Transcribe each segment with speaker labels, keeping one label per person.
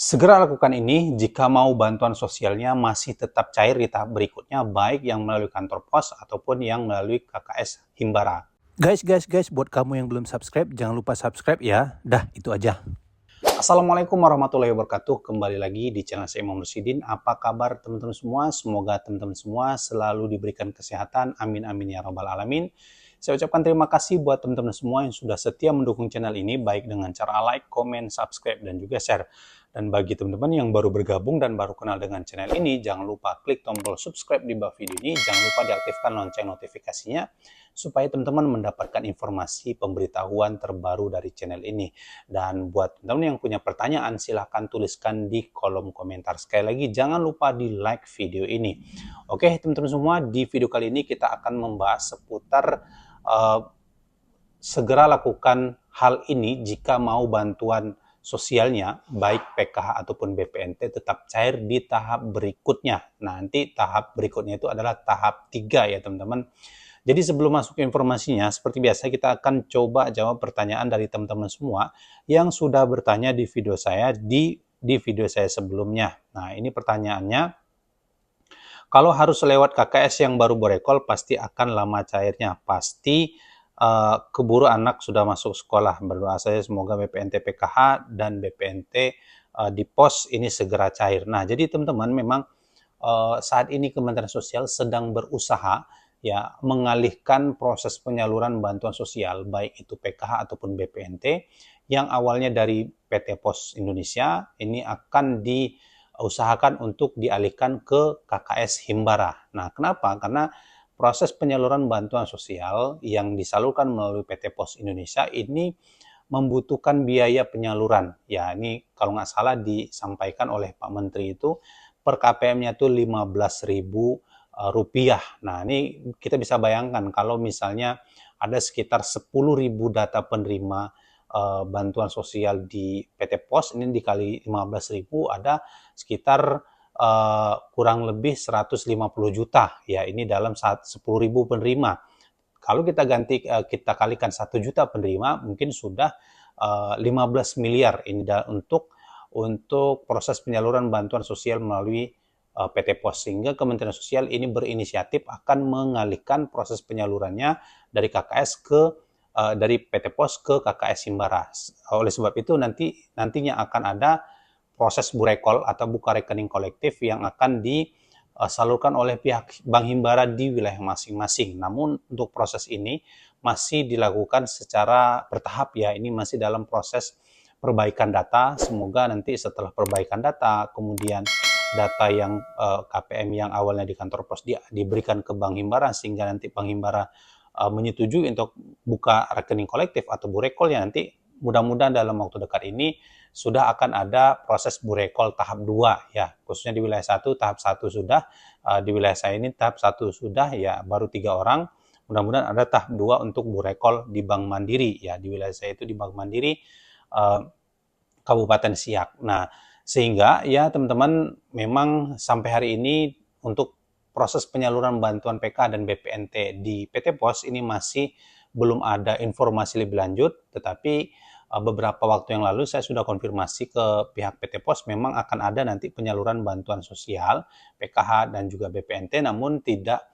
Speaker 1: Segera lakukan ini jika mau bantuan sosialnya masih tetap cair di tahap berikutnya, baik yang melalui kantor pos ataupun yang melalui KKS Himbara.
Speaker 2: Guys, buat kamu yang belum subscribe, jangan lupa subscribe ya. Dah, itu aja.
Speaker 1: Assalamualaikum warahmatullahi wabarakatuh. Kembali lagi di channel saya Imam Rusidin. Apa kabar teman-teman semua? Semoga teman-teman semua selalu diberikan kesehatan. Amin amin ya rabbal alamin. Saya ucapkan terima kasih buat teman-teman semua yang sudah setia mendukung channel ini, baik dengan cara like, komen, subscribe, dan juga share. Dan bagi teman-teman yang baru bergabung dan baru kenal dengan channel ini, jangan lupa klik tombol subscribe di bawah video ini. Jangan lupa diaktifkan lonceng notifikasinya, supaya teman-teman mendapatkan informasi pemberitahuan terbaru dari channel ini. Dan buat teman-teman yang punya pertanyaan, silahkan tuliskan di kolom komentar. Sekali lagi, jangan lupa di like video ini. Oke, teman-teman semua, di video kali ini kita akan membahas seputar segera lakukan hal ini jika mau bantuan sosialnya, baik PKH ataupun BPNT, tetap cair di tahap berikutnya. Nanti tahap berikutnya itu adalah tahap 3 ya teman-teman. Jadi sebelum masuk ke informasinya, seperti biasa kita akan coba jawab pertanyaan dari teman-teman semua yang sudah bertanya di video saya di video saya sebelumnya. Nah, ini pertanyaannya. Kalau harus lewat KKS yang baru berekol, pasti akan lama cairnya. Pasti keburu anak sudah masuk sekolah. Berdoa saya semoga BPNT PKH dan BPNT di pos ini segera cair. Nah, jadi teman-teman memang saat ini Kementerian Sosial sedang berusaha ya mengalihkan proses penyaluran bantuan sosial, baik itu PKH ataupun BPNT, yang awalnya dari PT Pos Indonesia, ini akan diusahakan untuk dialihkan ke KKS Himbara. Nah, kenapa? Karena proses penyaluran bantuan sosial yang disalurkan melalui PT Pos Indonesia ini membutuhkan biaya penyaluran. Ya, ini kalau nggak salah disampaikan oleh Pak Menteri itu per KPM-nya itu Rp15.000. Nah, ini kita bisa bayangkan kalau misalnya ada sekitar 10.000 data penerima bantuan sosial di PT Pos, ini dikali 15.000 ada sekitar kurang lebih 150 juta. Ya, ini dalam 10.000 penerima. Kalau kita kalikan 1 juta penerima, mungkin sudah 15 miliar ini untuk proses penyaluran bantuan sosial melalui PT Pos, sehingga Kementerian Sosial ini berinisiatif akan mengalihkan proses penyalurannya dari dari PT Pos ke KKS Himbara. Oleh sebab itu nantinya akan ada proses burekol atau buka rekening kolektif yang akan disalurkan oleh pihak Bank Himbara di wilayah masing-masing. Namun untuk proses ini masih dilakukan secara bertahap ya. Ini masih dalam proses perbaikan data. Semoga nanti setelah perbaikan data, kemudian data yang KPM yang awalnya di kantor pos diberikan ke Bank Himbara, sehingga nanti Bank Himbara menyetujui untuk buka rekening kolektif atau burekol, ya nanti mudah-mudahan dalam waktu dekat ini sudah akan ada proses burekol tahap 2 ya, khususnya di wilayah 1 tahap 1 sudah, di wilayah saya ini tahap 1 sudah ya, baru 3 orang. Mudah-mudahan ada tahap 2 untuk burekol di Bank Mandiri ya, di wilayah saya itu di Bank Mandiri Kabupaten Siak. Nah, sehingga ya teman-teman memang sampai hari ini untuk proses penyaluran bantuan PK dan BPNT di PT Pos ini masih belum ada informasi lebih lanjut, tetapi beberapa waktu yang lalu saya sudah konfirmasi ke pihak PT Pos, memang akan ada nanti penyaluran bantuan sosial PKH dan juga BPNT, namun tidak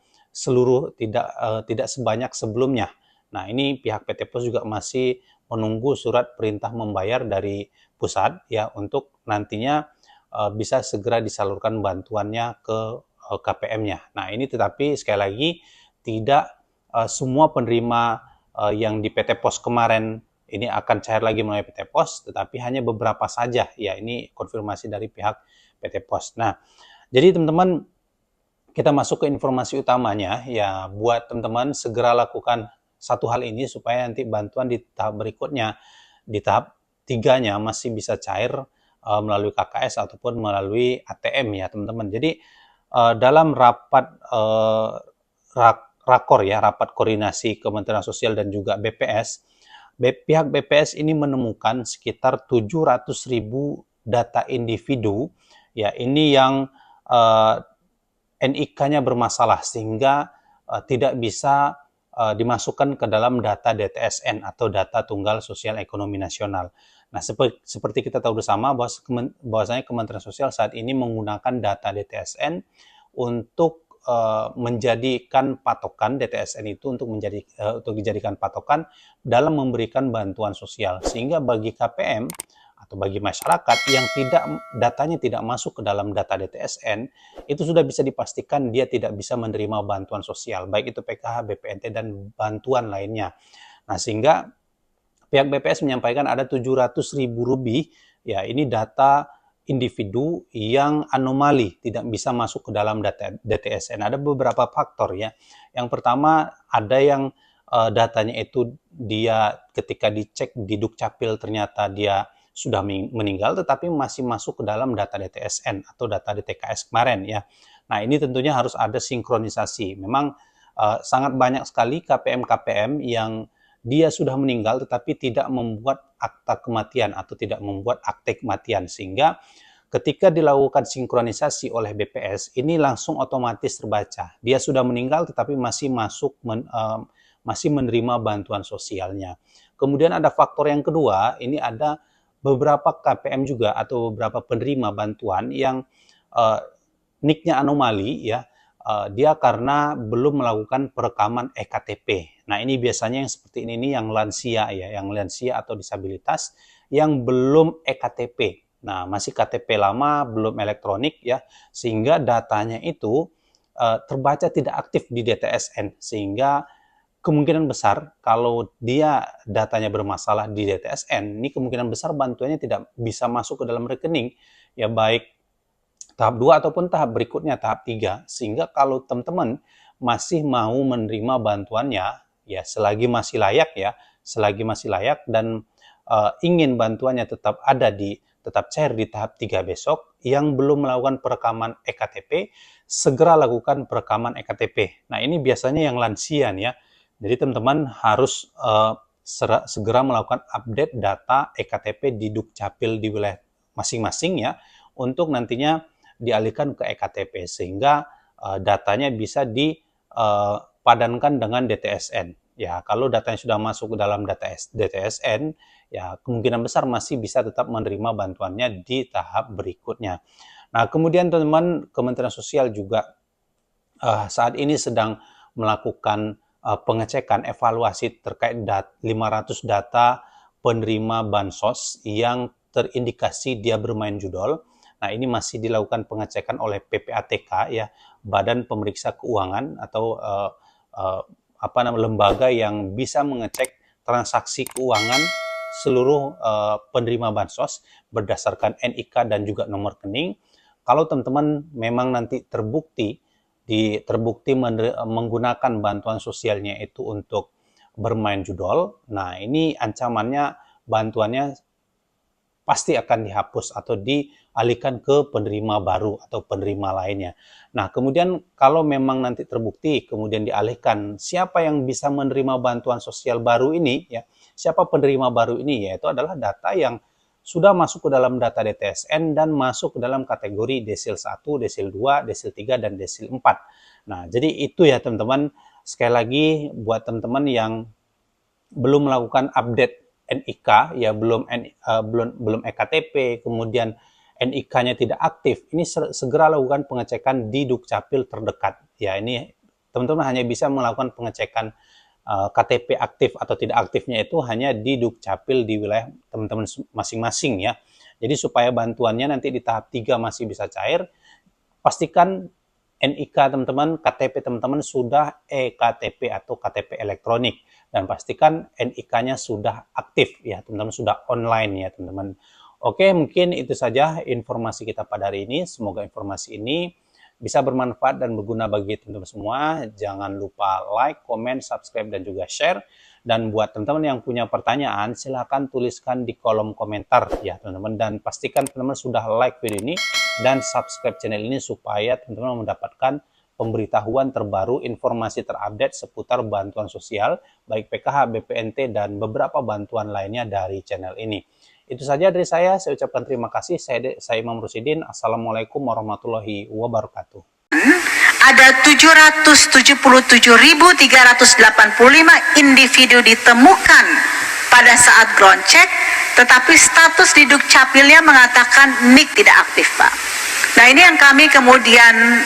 Speaker 1: sebanyak sebelumnya. Nah, ini pihak PT Pos juga masih menunggu surat perintah membayar dari pusat ya, untuk nantinya bisa segera disalurkan bantuannya ke KPM-nya. Nah, ini tetapi sekali lagi tidak semua penerima yang di PT Pos kemarin ini akan cair lagi melalui PT Pos, tetapi hanya beberapa saja ya, ini konfirmasi dari pihak PT Pos. Nah, jadi teman-teman, kita masuk ke informasi utamanya ya. Buat teman-teman segera lakukan satu hal ini supaya nanti bantuan di tahap berikutnya, di tahap 3-nya masih bisa cair melalui KKS ataupun melalui ATM ya teman-teman. Jadi dalam rapat rakor ya, rapat koordinasi Kementerian Sosial dan juga BPS, pihak BPS ini menemukan sekitar 700.000 data individu ya, ini yang NIK-nya bermasalah sehingga tidak bisa dimasukkan ke dalam data DTSN atau data Tunggal Sosial Ekonomi Nasional. Nah, seperti kita tahu bersama bahwasanya Kementerian Sosial saat ini menggunakan data DTSN untuk menjadikan patokan DTSN itu untuk dijadikan patokan dalam memberikan bantuan sosial, sehingga bagi KPM atau bagi masyarakat yang datanya tidak masuk ke dalam data DTSN, itu sudah bisa dipastikan dia tidak bisa menerima bantuan sosial, baik itu PKH, BPNT, dan bantuan lainnya. Nah, sehingga pihak BPS menyampaikan ada 700.000 lebih, ya ini data individu yang anomali, tidak bisa masuk ke dalam data DTSN. Ada beberapa faktor ya. Yang pertama, ada yang datanya itu dia ketika dicek di Dukcapil ternyata dia sudah meninggal, tetapi masih masuk ke dalam data DTSN atau data DTKS kemarin ya. Nah, ini tentunya harus ada sinkronisasi. Memang sangat banyak sekali KPM-KPM yang dia sudah meninggal tetapi tidak membuat akta kematian atau tidak membuat akte kematian, sehingga ketika dilakukan sinkronisasi oleh BPS ini langsung otomatis terbaca dia sudah meninggal tetapi masih masih menerima bantuan sosialnya. Kemudian ada faktor yang kedua, ini ada beberapa KPM juga atau beberapa penerima bantuan yang NIK-nya anomali ya. Dia karena belum melakukan perekaman EKTP. Nah, ini biasanya yang seperti ini yang lansia ya, yang lansia atau disabilitas yang belum EKTP. Nah, masih KTP lama, belum elektronik ya, sehingga datanya itu terbaca tidak aktif di DTSN, sehingga kemungkinan besar kalau dia datanya bermasalah di DTSN, ini kemungkinan besar bantuannya tidak bisa masuk ke dalam rekening ya, baik tahap 2 ataupun tahap berikutnya, tahap 3. Sehingga kalau teman-teman masih mau menerima bantuannya, ya selagi masih layak ya, selagi masih layak dan ingin bantuannya tetap cair di tahap 3 besok, yang belum melakukan perekaman EKTP, segera lakukan perekaman EKTP. Nah, ini biasanya yang lansia ya. Jadi teman-teman harus segera melakukan update data EKTP di Dukcapil di wilayah masing-masing ya, untuk nantinya dialihkan ke EKTP sehingga datanya bisa dipadankan dengan DTSN. Ya, kalau datanya sudah masuk ke dalam data DTSN, ya kemungkinan besar masih bisa tetap menerima bantuannya di tahap berikutnya. Nah, kemudian teman-teman, Kementerian Sosial juga saat ini sedang melakukan pengecekan evaluasi terkait 500 data penerima bansos yang terindikasi dia bermain judol. Nah, ini masih dilakukan pengecekan oleh PPATK ya, Badan Pemeriksa Keuangan atau lembaga yang bisa mengecek transaksi keuangan seluruh penerima bansos berdasarkan NIK dan juga nomor rekening. Kalau teman-teman memang nanti terbukti menggunakan bantuan sosialnya itu untuk bermain judol, nah ini ancamannya bantuannya pasti akan dihapus atau dialihkan ke penerima baru atau penerima lainnya. Nah, kemudian kalau memang nanti terbukti kemudian dialihkan, siapa yang bisa menerima bantuan sosial baru ini ya? Siapa penerima baru ini? Yaitu adalah data yang sudah masuk ke dalam data DTSN dan masuk ke dalam kategori desil 1, desil 2, desil 3, dan desil 4. Nah, jadi itu ya teman-teman. Sekali lagi buat teman-teman yang belum melakukan update NIK ya, belum EKTP, kemudian NIK-nya tidak aktif, ini segera lakukan pengecekan di Dukcapil terdekat. Ya, ini teman-teman hanya bisa melakukan pengecekan KTP aktif atau tidak aktifnya itu hanya di Dukcapil di wilayah teman-teman masing-masing ya. Jadi supaya bantuannya nanti di tahap 3 masih bisa cair, pastikan NIK teman-teman, KTP teman-teman sudah EKTP atau KTP elektronik, dan pastikan NIK-nya sudah aktif ya teman-teman, sudah online ya teman-teman. Oke, mungkin itu saja informasi kita pada hari ini. Semoga informasi ini bisa bermanfaat dan berguna bagi teman-teman semua. Jangan lupa like, comment, subscribe, dan juga share. Dan buat teman-teman yang punya pertanyaan, silahkan tuliskan di kolom komentar ya teman-teman. Dan pastikan teman-teman sudah like video ini dan subscribe channel ini supaya teman-teman mendapatkan pemberitahuan terbaru, informasi terupdate seputar bantuan sosial, baik PKH, BPNT, dan beberapa bantuan lainnya dari channel ini. Itu saja dari saya ucapkan terima kasih. Saya Imam Rusidin. Assalamualaikum warahmatullahi wabarakatuh.
Speaker 3: Ada 777.385 individu ditemukan pada saat ground check tetapi status di Dukcapilnya mengatakan NIK tidak aktif, Pak. Nah, ini yang kami kemudian,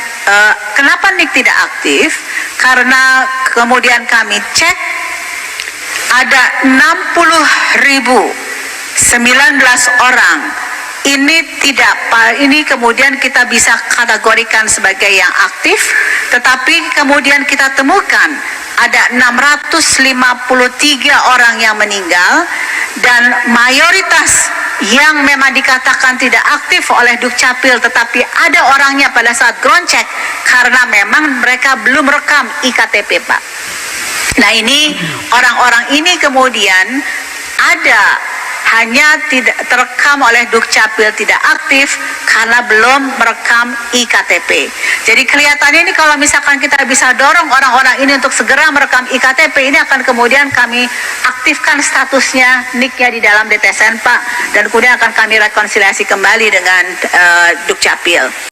Speaker 3: kenapa NIK tidak aktif? Karena kemudian kami cek ada 60.019 orang. Ini kemudian kita bisa kategorikan sebagai yang aktif, tetapi kemudian kita temukan ada 653 orang yang meninggal, dan mayoritas yang memang dikatakan tidak aktif oleh Dukcapil, tetapi ada orangnya pada saat ground check karena memang mereka belum rekam IKTP, Pak. Nah, ini orang-orang ini kemudian hanya tidak terekam oleh Dukcapil tidak aktif karena belum merekam IKTP. Jadi kelihatannya ini kalau misalkan kita bisa dorong orang-orang ini untuk segera merekam IKTP, ini akan kemudian kami aktifkan statusnya NIK-nya di dalam DTSN, Pak, dan kemudian akan kami rekonsiliasi kembali dengan Dukcapil.